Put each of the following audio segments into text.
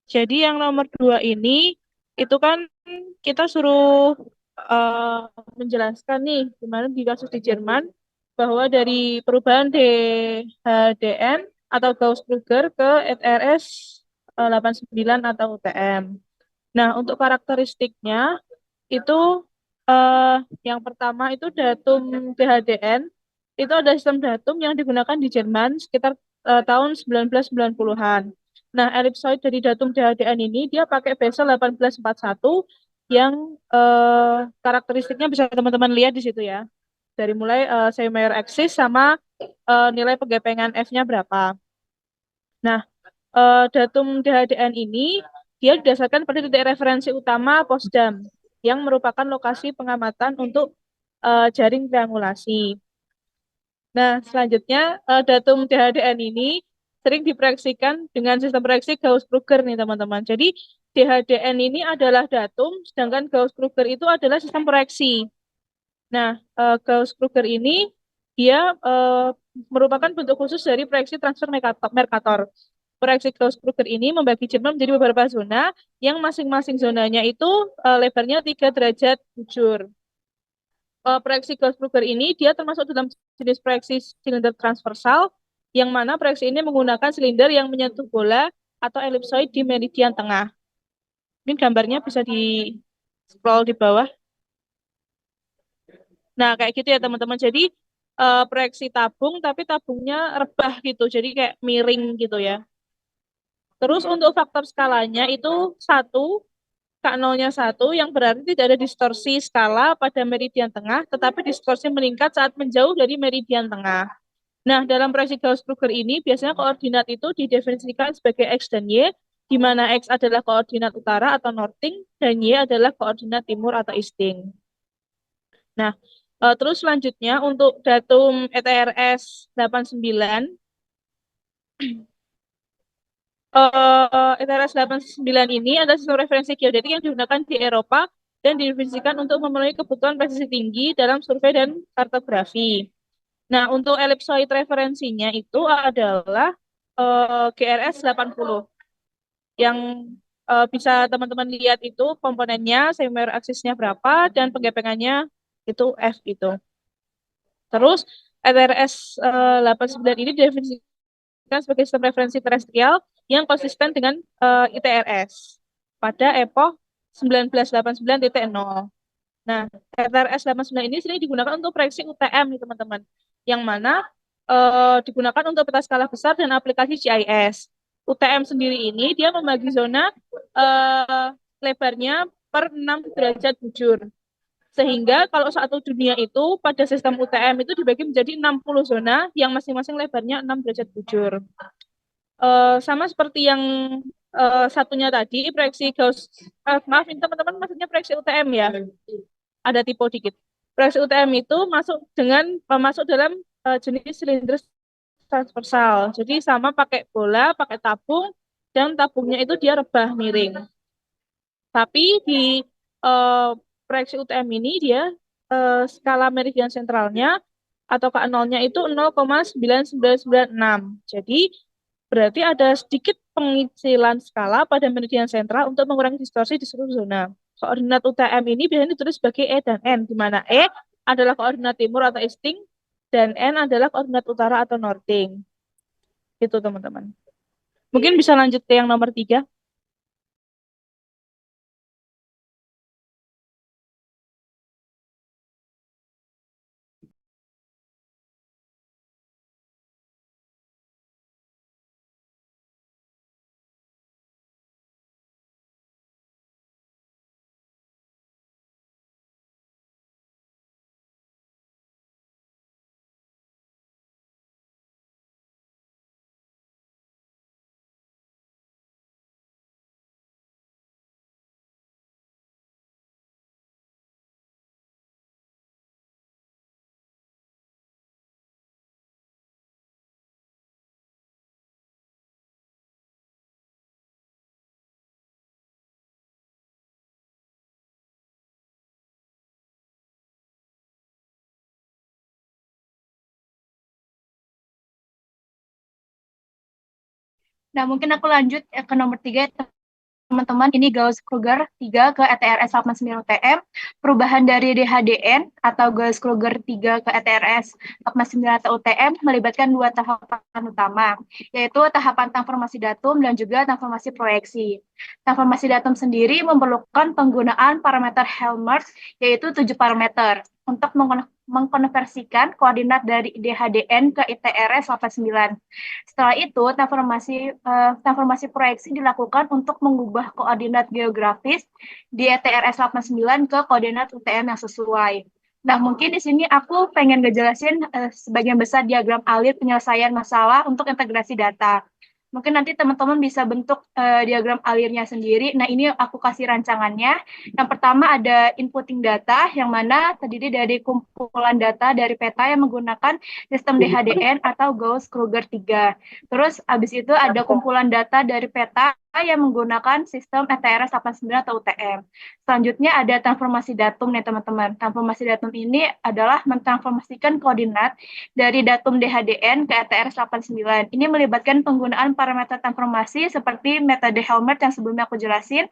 Jadi yang nomor dua ini itu kan kita suruh menjelaskan nih gimana di kasus di Jerman bahwa dari perubahan DHDN atau Gauss-Krüger ke ETRS 89 atau UTM. Nah, untuk karakteristiknya itu eh, yang pertama itu datum DHDN itu ada sistem datum yang digunakan di Jerman sekitar tahun 1990-an. Nah, elipsoid dari datum DHDN ini dia pakai bezel 1841 yang karakteristiknya bisa teman-teman lihat di situ ya. Dari mulai semi-major axis sama nilai penggepengan F-nya berapa. Nah, datum DHDN ini dia didasarkan pada titik referensi utama Potsdam yang merupakan lokasi pengamatan untuk jaring triangulasi. Nah, selanjutnya datum DHDN ini sering diproyeksikan dengan sistem proyeksi Gauss-Krüger nih teman-teman. Jadi DHDN ini adalah datum, sedangkan Gauss-Krüger itu adalah sistem proyeksi. Nah, Gauss-Krüger ini dia merupakan bentuk khusus dari proyeksi transfer Mercator. Proyeksi Gauss-Krüger ini membagi Jerman menjadi beberapa zona yang masing-masing zonanya itu lebarnya 3 derajat bujur. Proyeksi Gauss-Krüger ini dia termasuk dalam jenis proyeksi silinder transversal yang mana proyeksi ini menggunakan silinder yang menyentuh bola atau elipsoid di meridian tengah. Ini gambarnya bisa di scroll di bawah. Nah, kayak gitu ya teman-teman. Jadi proyeksi tabung tapi tabungnya rebah gitu. Jadi kayak miring gitu ya. Terus untuk faktor skalanya itu satu, K0-nya satu, yang berarti tidak ada distorsi skala pada meridian tengah, tetapi distorsi meningkat saat menjauh dari meridian tengah. Nah, dalam proyeksi Gauss-Krüger ini biasanya koordinat itu didefinisikan sebagai X dan Y, di mana X adalah koordinat utara atau northing dan Y adalah koordinat timur atau easting. Nah, terus selanjutnya untuk datum ETRS 89, ETRS 89 ini adalah sistem referensi geodetik yang digunakan di Eropa dan didefinisikan untuk memenuhi kebutuhan presisi tinggi dalam survei dan kartografi. Nah, untuk ellipsoid referensinya itu adalah GRS 80 yang bisa teman-teman lihat itu komponennya, semi aksisnya berapa, dan penggepengannya itu F itu. Terus ETRS 89 ini didefinisikan sebagai sistem referensi terestrial yang konsisten dengan ITRS pada epoch 1989.0. Nah, ETRS 89 ini sering digunakan untuk proyeksi UTM nih teman-teman, yang mana digunakan untuk peta skala besar dan aplikasi GIS. UTM sendiri ini dia membagi zona eh, lebarnya per 6 derajat bujur. Sehingga kalau satu dunia itu pada sistem UTM itu dibagi menjadi 60 zona yang masing-masing lebarnya 6 derajat bujur. Sama seperti yang satunya tadi, proyeksi Gauss, maaf ini teman-teman maksudnya proyeksi UTM ya, ada typo dikit. Proyeksi UTM itu masuk dalam jenis silinder transversal. Jadi sama pakai bola, pakai tabung, dan tabungnya itu dia rebah miring. Tapi di eh, proyeksi UTM ini dia skala meridian sentralnya atau K0-nya itu 0,9996. Jadi berarti ada sedikit pengecilan skala pada meridian sentral untuk mengurangi distorsi di seluruh zona. Koordinat UTM ini biasanya ditulis sebagai E dan N, di mana E adalah koordinat timur atau easting dan N adalah koordinat utara atau northing. Itu teman-teman. Mungkin bisa lanjut ke yang nomor tiga. Nah, mungkin aku lanjut ke nomor tiga. teman-teman, ini Gauss-Krugер 3 ke ETRS 89 UTM. Perubahan dari DHDN atau Gauss-Krugger 3 ke ETRS 89 atau UTM melibatkan dua tahapan utama, yaitu tahapan transformasi datum dan juga transformasi proyeksi. Transformasi datum sendiri memerlukan penggunaan parameter Helmholtz, yaitu 7 parameter, untuk mengkonversikan koordinat dari DHDN ke ITRS 89. Setelah itu, transformasi proyeksi dilakukan untuk mengubah koordinat geografis di ETRS 89 ke koordinat UTM yang sesuai. Nah, mungkin di sini aku pengen ngejelasin sebagian besar diagram alir penyelesaian masalah untuk integrasi data. Mungkin nanti teman-teman bisa bentuk diagram alirnya sendiri. Nah, ini aku kasih rancangannya. Yang pertama ada inputting data, yang mana terdiri dari kumpulan data dari peta yang menggunakan sistem DHDN atau Gauss-Krugger 3. Terus habis itu ada kumpulan data dari peta yang menggunakan sistem ETRS 89 atau UTM. Selanjutnya ada transformasi datum nih teman-teman. Transformasi datum ini adalah mentransformasikan koordinat dari datum DHDN ke ETRS 89. Ini melibatkan penggunaan parameter transformasi seperti metode Helmholtz yang sebelumnya aku jelasin,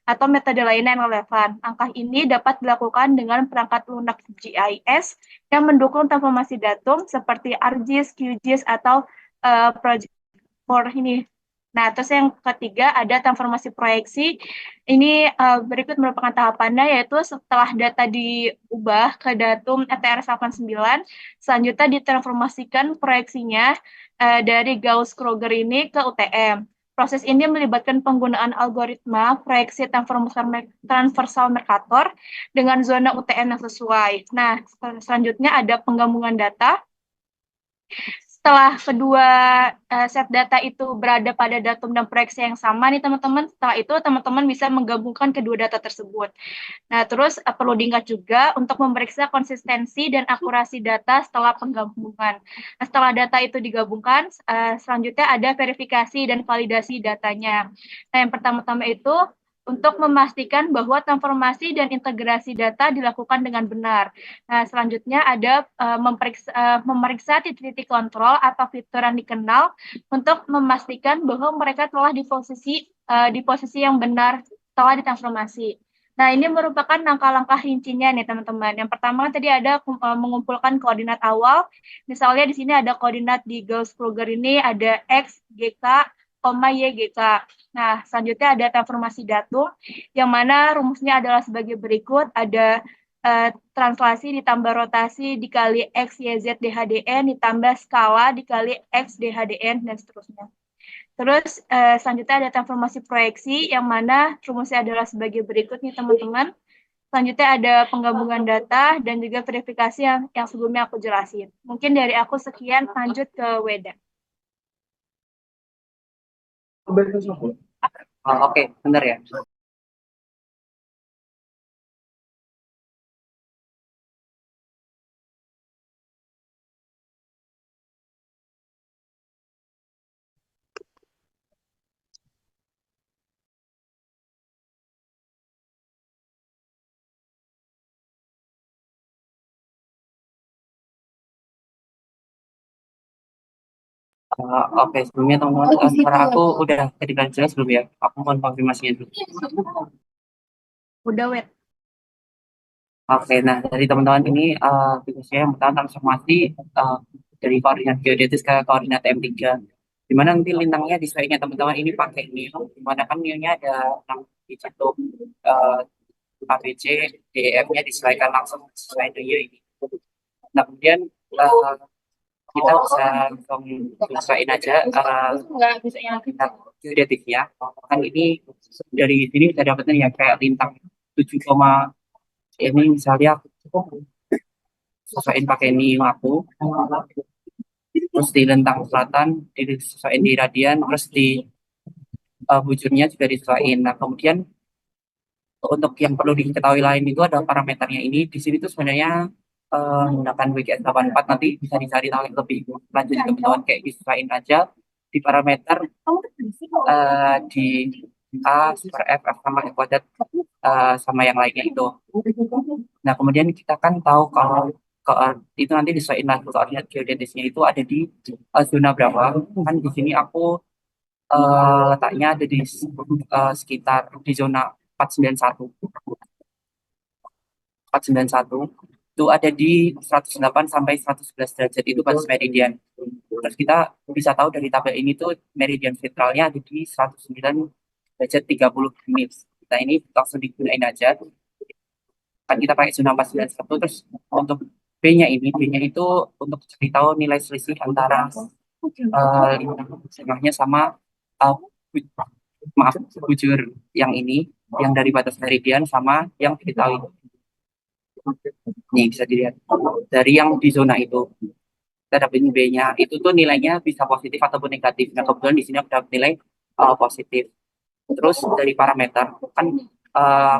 atau metode lainnya yang relevan. Langkah ini dapat dilakukan dengan perangkat lunak GIS yang mendukung transformasi datum seperti ArcGIS, QGIS, atau Project for ini. Nah, terus yang ketiga ada transformasi proyeksi. Ini berikut merupakan tahapannya, yaitu setelah data diubah ke datum ETRS 89, selanjutnya ditransformasikan proyeksinya dari Gauss-Krugger ini ke UTM. Proses ini melibatkan penggunaan algoritma proyeksi transversal Mercator dengan zona UTM yang sesuai. Nah, selanjutnya ada penggabungan data. Setelah kedua set data itu berada pada datum dan proyeksi yang sama nih teman-teman, setelah itu teman-teman bisa menggabungkan kedua data tersebut. Nah, terus perlu diingat juga untuk memeriksa konsistensi dan akurasi data setelah penggabungan. Nah, setelah data itu digabungkan, selanjutnya ada verifikasi dan validasi datanya. Nah, yang pertama-tama itu untuk memastikan bahwa transformasi dan integrasi data dilakukan dengan benar. Nah, selanjutnya ada memeriksa titik-titik kontrol atau fitur yang dikenal untuk memastikan bahwa mereka telah di posisi yang benar setelah ditransformasi. Nah, ini merupakan langkah-langkah rincinya nih teman-teman. Yang pertama tadi ada mengumpulkan koordinat awal. Misalnya di sini ada koordinat di Gauss-Krugger ini ada X, GK, Y, GK. Nah, selanjutnya ada transformasi datum, yang mana rumusnya adalah sebagai berikut. Ada translasi ditambah rotasi dikali X, Y, Z, DHDN, ditambah skala dikali X, DHDN, dan seterusnya. Terus selanjutnya ada transformasi proyeksi, yang mana rumusnya adalah sebagai berikut nih teman-teman. Selanjutnya ada penggabungan data dan juga verifikasi yang sebelumnya aku jelasin. Mungkin dari aku sekian, lanjut ke Weda. Oke, benar ya. Oke, sebelumnya teman-teman, suara aku udah kedengaran jelas belum ya? Aku mohon konfirmasinya dulu. Udah, Wed. Oke, nah dari teman-teman ini tugasnya yang pertama transformasi uh, dari koordinat geodetis ke koordinat M3. Di mana nanti lintangnya disesuaikan teman-teman ini pakai NIO, di mana kan NIO-nya ada 6 digit tuh, uh, ABC, DEF-nya disesuaikan langsung sesuai NIO ini. Nah, kemudian uh, kita bisa langsung sesuaiin aja lintang geodetiknya. Kan ini dari sini bisa dapetin ya kayak lintang 7, ini misalnya aku sesuaiin pakai ini aku, terus di lintang selatan disesuaiin di radian, terus di bujurnya juga disesuaiin. Nah, kemudian untuk yang perlu diketahui lain itu ada parameternya ini. Di sini tuh sebenarnya menggunakan WGS 84 nanti bisa dicari tahu lebih lanjut ke teman kayak disesuaiin aja di parameter di A super F, F sama F kuadrat sama yang lainnya itu. Nah, kemudian kita kan tahu kalau itu nanti disesuaikan lagi koordinat geodetisnya itu ada di zona berapa. Kan di sini aku letaknya ada di sekitar di zona 491. 491 itu ada di 108 sampai 111 derajat itu batas meridian. Terus kita bisa tahu dari tabel ini tuh meridian sentralnya ada di 109 derajat 30 menit. Nah ini langsung digunain aja. Kan kita pakai zona 491 terus untuk B-nya itu untuk cari tahu nilai selisih antara lintang setengahnya sama uh, bu- maaf bujur yang ini yang dari batas meridian sama yang diketahui. Nih bisa dilihat dari yang di zona itu kita dapetin B-nya itu tuh nilainya bisa positif ataupun negatif. Nah kebetulan di sini aku dapat nilai positif. Terus dari parameter kan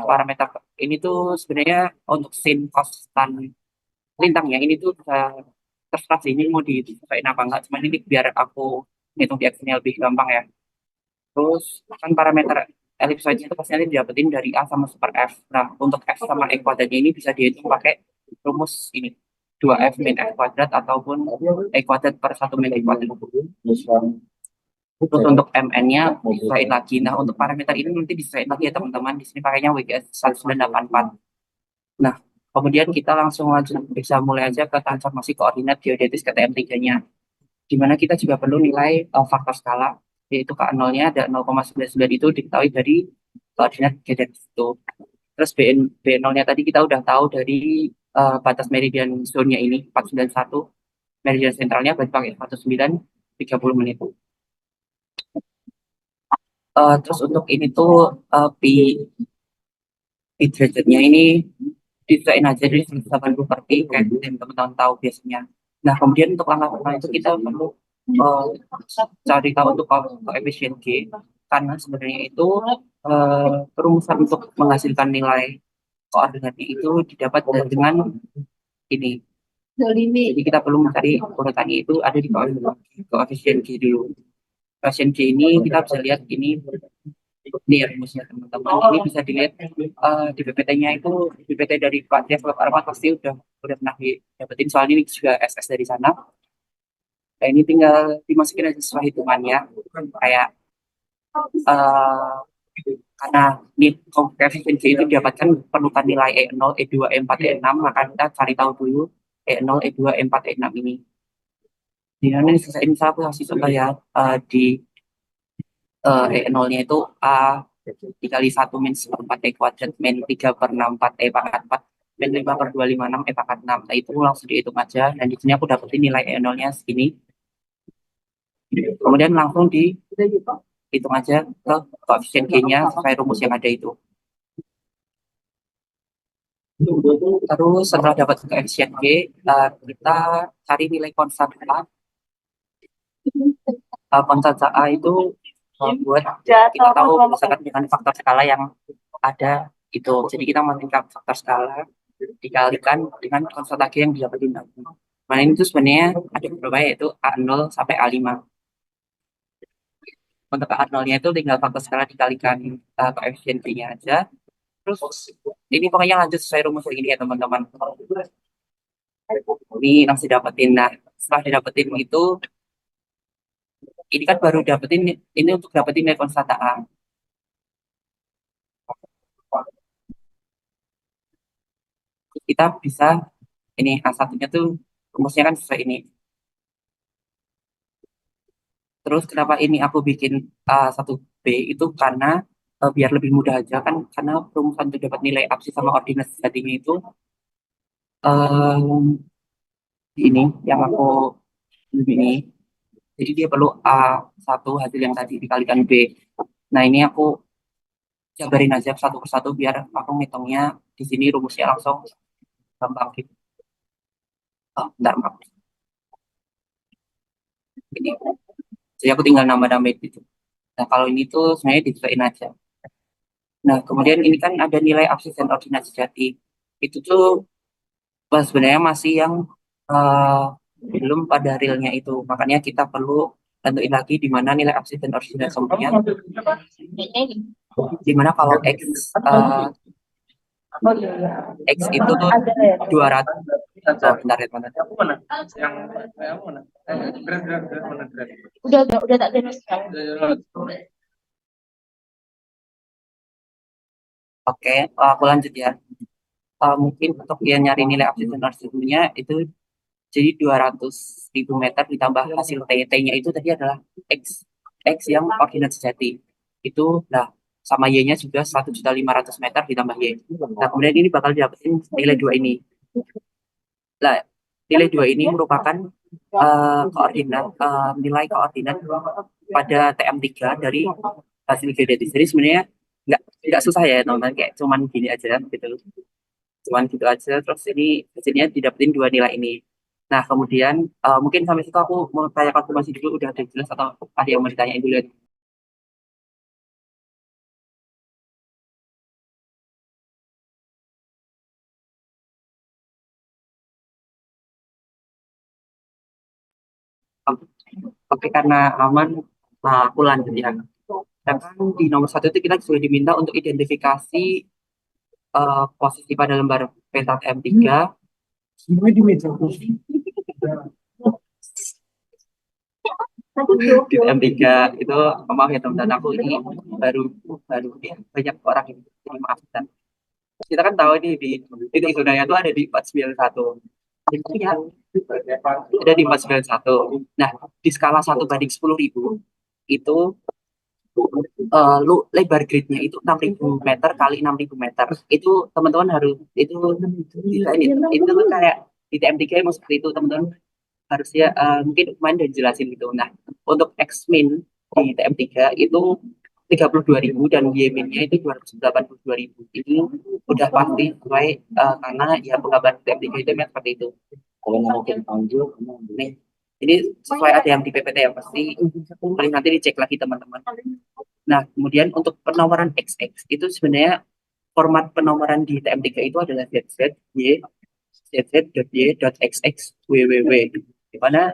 parameter ini tuh sebenarnya untuk sin konstan lintangnya ini tuh terserah sih ini mau disesuaikan apa enggak. Cuman ini biar aku ngitung di Excel lebih gampang ya. Terus kan parameter elipsoid itu pasti nanti didapetin dari A sama super F. Nah, untuk F sama E kuadratnya ini bisa dihitung pakai rumus ini. 2F min F kuadrat ataupun E kuadrat per 1 min E kuadrat. Terus untuk MN-nya disesuaikan lagi. Nah, untuk parameter ini nanti disesuaikan lagi ya teman-teman. Di sini pakainya WGS 1984. Nah, kemudian kita langsung aja bisa mulai aja ke transformasi koordinat geodetis ke TM3-nya. Di mana kita juga perlu nilai faktor skala, yaitu K0-nya ada 0,99 itu diketahui dari koordinat geodetis itu. Terus B0-nya tadi kita udah tahu dari batas meridian zone-nya ini, 491. Meridian sentralnya berarti pakai 49, 30 menit. Terus untuk ini tuh pi derajatnya ini disesuaikan aja dari 180 per pi kayak yang teman-teman tahu biasanya. Nah kemudian untuk langkah pertama itu kita perlu uh, cari tahu untuk koefisien G karena sebenarnya itu perumusan untuk menghasilkan nilai koordinatnya itu didapat dengan ini. Jadi kita perlu mencari urutannya itu ada di koefisien G dulu. Koefisien G ini kita bisa lihat ini ya rumusnya teman-teman. Ini bisa dilihat di PPT-nya itu PPT dari Pak Jeff Arman pasti udah pernah didapetin soal ini juga SS dari sana. Nah ini tinggal dimasukin aja sesuai hitungannya kayak eh karena ini koefisien G itu didapatkan perlukan nilai E0, E2, E4, E6 maka kita cari tahu dulu E0, E2, E4, E6 ini. Di mana ini saya kasih contoh ya di E0-nya itu A dikali 1 min 4 E kuadrat min 3 per 6 4 E pangkat 4 min 5 per 2 5 6 E pangkat 6. Nah itu langsung dihitung aja dan di sini aku dapetin nilai E0-nya segini. Kemudian langsung dihitung aja ke koefisien G-nya sesuai rumus yang ada itu. Terus setelah dapat koefisien G, kita cari nilai konstan A. Konstan A itu buat kita tahu misalkan dengan faktor skala yang ada itu. Jadi kita meningkat faktor skala dikalikan dengan konstan G yang didapatin. Nah ini tuh sebenarnya ada beberapa yaitu A0 sampai A5. Untuk A0-nya itu tinggal faktor skala dikalikan koefisien G-nya aja. Terus ini pokoknya lanjut sesuai rumus ini ya teman-teman. Ini langsung dapetin. Nah setelah didapetin itu ini kan baru dapetin ini untuk dapetin nilai konstan A. Kita bisa ini A1-nya tuh rumusnya kan sesuai ini. Terus kenapa ini aku bikin A1B itu karena biar lebih mudah aja kan karena perumusan untuk dapat nilai absis sama ordinat tadinya itu ini yang aku ini. Jadi dia perlu A1 hasil yang tadi dikalikan B. Nah ini aku jabarin aja satu persatu biar aku ngitungnya di sini rumusnya langsung gampang gitu. Bentar, maaf. Ini. Jadi aku tinggal nambah-nambah gitu. Nah kalau ini tuh sebenarnya disesuaikan aja. Nah kemudian ini kan ada nilai absis dan ordinat sejati. Itu tuh sebenarnya masih yang belum pada realnya itu. Makanya kita perlu tentuin lagi di mana nilai absis dan ordinat semuanya. Di mana kalau X itu tuh 200 Bentar ya teman. Aku mana? Yang mana? Mana Udah tak jelas sekarang. Oke, aku lanjut ya. Mungkin untuk dia nyari nilai abscissa narsitumnya itu jadi 200.000 meter ditambah hasil T-nya itu tadi adalah X. X yang koordinat sejati. Itu, nah, sama Y-nya juga 1.500.000 meter ditambah Y. Nah, kemudian ini bakal dapetin nilai 2 ini. Nah, nilai 2 ini merupakan nilai koordinat pada TM3 dari hasil geodetis. Jadi sebenarnya nggak susah ya teman-teman, kayak cuman gini aja gitu. Cuman gitu aja, terus ini hasilnya didapetin 2 nilai ini. Nah, kemudian mungkin sampai situ aku mau tanya konfirmasi dulu, udah ada jelas atau ada yang mau ditanyain dulu? Oke, karena aman, nah aku lanjut ya. Sedangkan di nomor satu itu kita sudah diminta untuk identifikasi posisi pada lembar peta TM3 di TM3 itu, maaf ya teman-teman, aku ini baru baru ya, banyak orang ini, jadi maaf. Kita kan tahu ini di titik zonanya itu ada di 491. Itu ya, ada di 491. Nah, di skala 1/10.000 itu lebar gridnya itu 6.000 meter kali 6.000 meter. Itu teman-teman harus itu tuh kayak di TM3 emang seperti itu teman-teman, harusnya mungkin kemarin udah jelasin gitu. Nah, untuk X min di TM3 itu 32.000 dan Y min-nya itu 282.000. Ini udah pasti sesuai karena ya penggambaran TM3 itu memang seperti itu. Kalau mungkin panjang, nih ini sesuai ada yang di PPT yang pasti, paling nanti dicek lagi teman-teman. Nah, kemudian untuk penomoran XX itu sebenarnya format penomoran di TM3 itu adalah ZZ, Y, ZZ.Y.XX, WWW. Di mana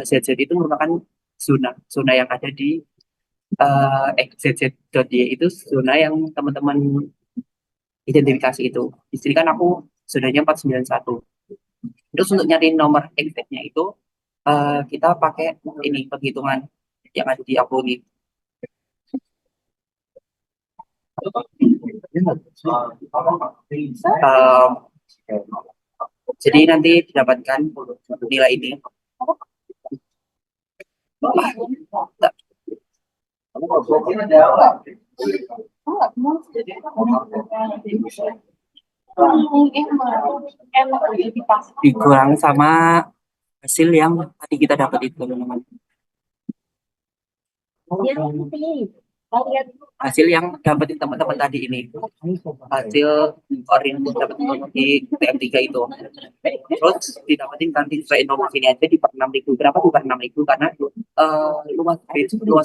ZZ itu merupakan zona yang ada di ZZ.Y itu zona yang teman-teman identifikasi itu. Di sini kan aku zonanya 491. Terus untuk nyari nomor exact-nya itu kita pakai ini penghitungan yang ada di aku ini. Um, jadi nanti didapatkan nilai ini. Dikurang sama hasil yang tadi kita dapat itu teman-teman. Hasil yang dapetin teman-teman tadi ini, hasil koordinat dapat di TM3 itu, terus didapetin kan sesuai nomor sini aja di per 6.000. Berapa tuh per 6.000? Karena luas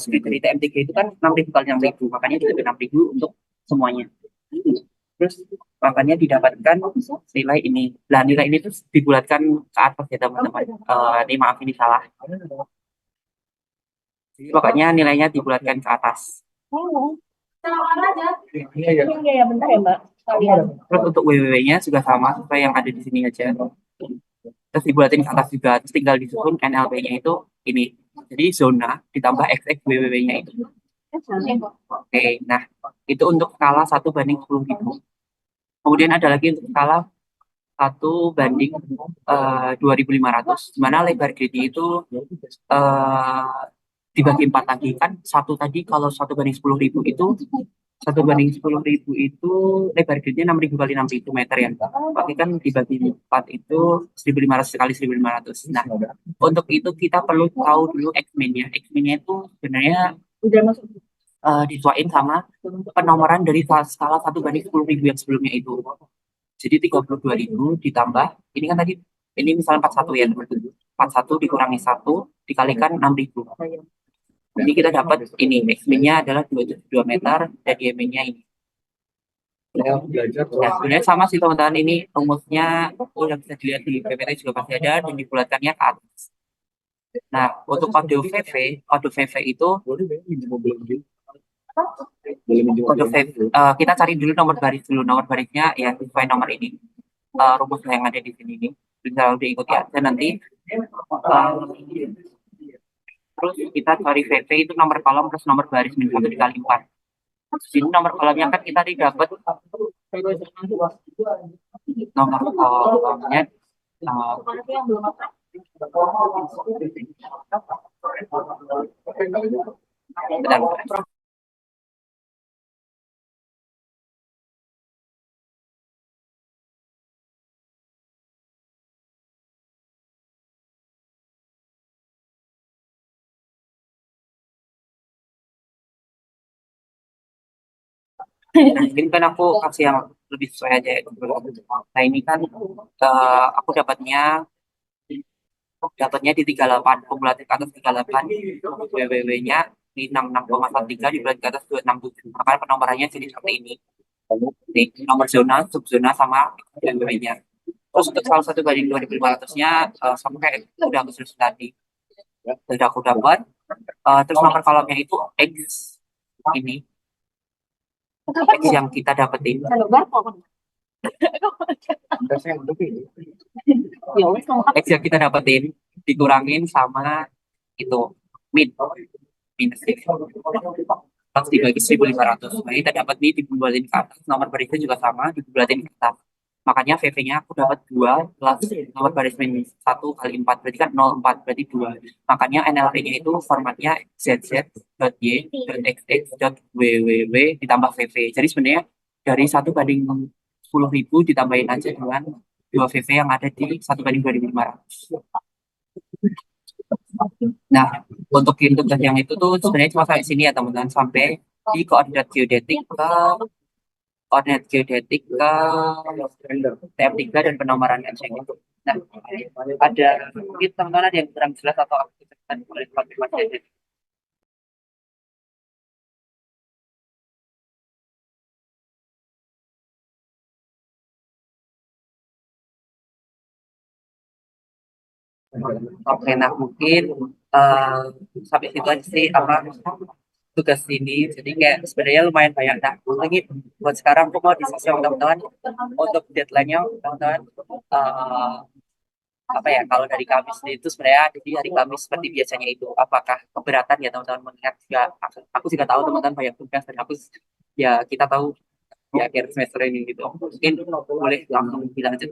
grid dari TM3 itu kan 6.000 kali 6.000, makanya dikali 6.000 untuk semuanya. Terus makanya didapatkan nilai ini. Nah, nilai ini terus dibulatkan ke atas ya teman-teman. Ini maaf, ini salah. Jadi makanya nilainya dibulatkan ke atas. Iya, bentar ya, Mbak. Terus untuk WWW-nya juga sama seperti yang ada di sini aja. Terus dibulatin ke atas juga. Terus tinggal disusun NLP-nya itu ini. Jadi zona ditambah XX WWW-nya itu. Oke, nah itu untuk skala 1/10.000. Kemudian ada lagi untuk skala 1/2500, di mana lebar gridnya itu dibagi 4 lagi. Kan satu tadi kalau 1/10.000 itu 1/10.000 itu lebar gridnya 6.000 kali 6.000 meter ya. Tapi kan dibagi 4 itu 1.500 kali 1.500. Nah, untuk itu kita perlu tahu dulu X-min-nya. X-min-nya itu sebenarnya Udah masuk. disuain sama penomoran dari skala 1/10.000 yang sebelumnya itu. Jadi 32.000 ditambah, ini kan tadi, ini misalnya 41 ya teman-teman. 41 dikurangi 1 dikalikan 6.000. Jadi kita dapat ini, X-min-nya adalah 272 meter dan Y-min-nya ini. Ya, sebenarnya sama sih teman-teman, ini rumusnya udah bisa dilihat di PPT juga pasti ada dan dibulatkannya ke atas. Nah, untuk kode VV itu kode VV, kita cari dulu nomor baris dulu. Nomor barisnya ya sesuai nomor ini. Rumus yang ada di sini ini. bisa diikuti aja nanti. Terus kita cari VV itu nomor kolom plus nomor baris min 1 dikali 4. Di sini nomor kolomnya kan kita dapat nomor kolomnya bentar. Nah, mungkin kan aku kasih yang lebih sesuai aja ya. Nah ini kan aku dapatnya di 38, kumulatif ke atas 38, WWW-nya di 66,13 dibagi ke atas 267. Maka penomorannya jadi seperti ini. Nih, nomor zona, subzona sama WWW-nya. Terus untuk salah satu banding 2500-nya sama kayak udah aku susun tadi. Sudah aku dapat. Terus nomor kolomnya itu X ini. X yang kita dapetin. X yang kita dapetin dikurangin sama itu min minus harus dibagi 1500. Nah, kita dapat nih dibulatin ke atas, nomor barisnya juga sama dibulatin ke atas. Makanya VV-nya aku dapat 2 plus nomor baris min 1 kali 4, berarti kan 04, berarti 2. Makanya NLP-nya itu formatnya zz.y.xx.www ditambah VV. Jadi sebenarnya dari 1 banding 10.000 ditambahin aja dengan 2 VV yang ada di 1 banding 2500. Nah, untuk tugas yang itu tuh sebenarnya cuma sampai sini ya teman-teman, sampai di koordinat geodetik ke TM3 dan penomoran eceng itu. Nah, ada mungkin teman-teman ada yang kurang jelas atau aku ceritakan boleh konfirmasi aja. Oke, nah mungkin eh, sampai situ aja sih apa tugas ini. Jadi kayak sebenarnya lumayan banyak. Nah, lagi buat sekarang aku mau diskusi sama teman-teman untuk deadline-nya teman-teman. eh, apa ya kalau dari kami sendiri itu sebenarnya di hari Kamis seperti biasanya itu apakah keberatan ya teman-teman mengingat juga aku juga tahu teman-teman banyak tugas dan aku ya kita tahu ya akhir semester ini gitu mungkin boleh langsung bilang aja.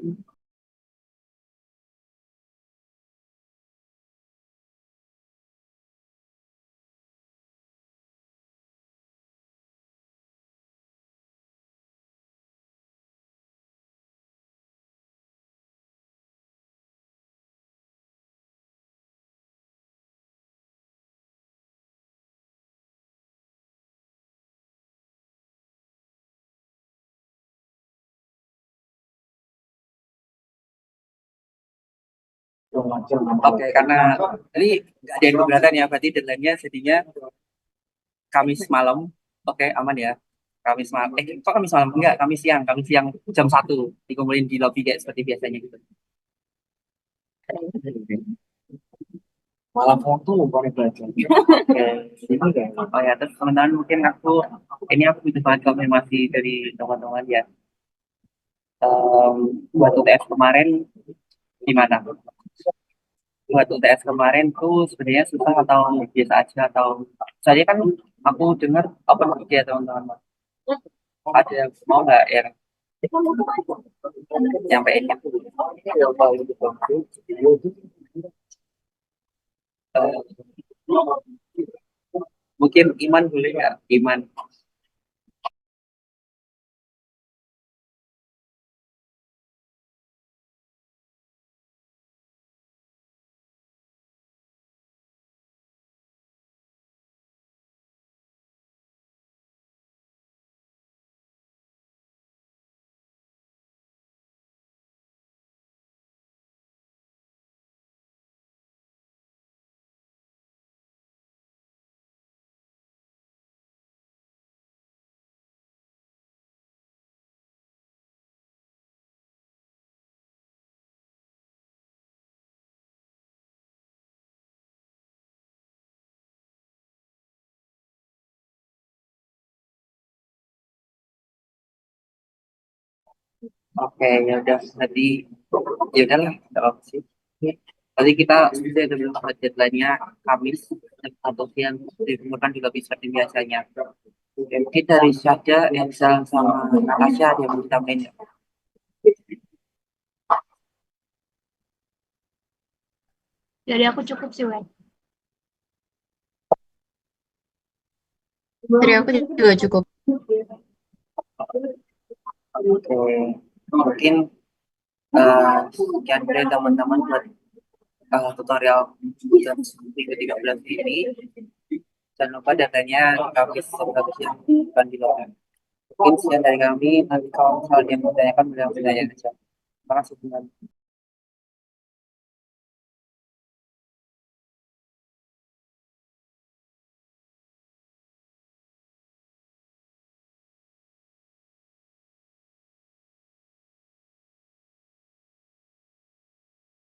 Oke karena ini nggak ada yang keberatan ya berarti deadline-nya jadinya Kamis malam. Oke aman ya. Kamis malam kok Kamis malam enggak Kamis siang jam 1 dikumpulin di lobby kayak seperti biasanya gitu. Malam waktu boleh belajar. Oh ya, terus teman-teman mungkin ini aku butuh banget konfirmasi dari teman-teman ya. Buat UTS kemarin gimana? Buat UTS kemarin tuh sebenarnya susah atau biasa aja atau saya kan aku dengar open book ya teman-teman. Ada mau nggak yang nyampein ya? Eh, mungkin Iman boleh nggak? Iman. Oke, ya udah. Tadi ya udahlah, nggak apa sih. Tadi kita sudah ada beberapa deadline-nya Kamis atau siang dikumpulkan juga bisa di biasanya. Oke, mungkin dari Syahda, Elsa, sama Natasha ada yang mau ditambahin ya? Dari aku cukup sih, Wen. Dari aku juga cukup. Oke, mungkin sekian dari teman-teman buat tutorial jam minggu 13 ini. Jangan lupa datanya Kamis sebelum siang bukan di luar. Mungkin sekian dari kami. Nanti kalau misalnya yang mau ditanyakan, beliau bertanya aja. Terima kasih.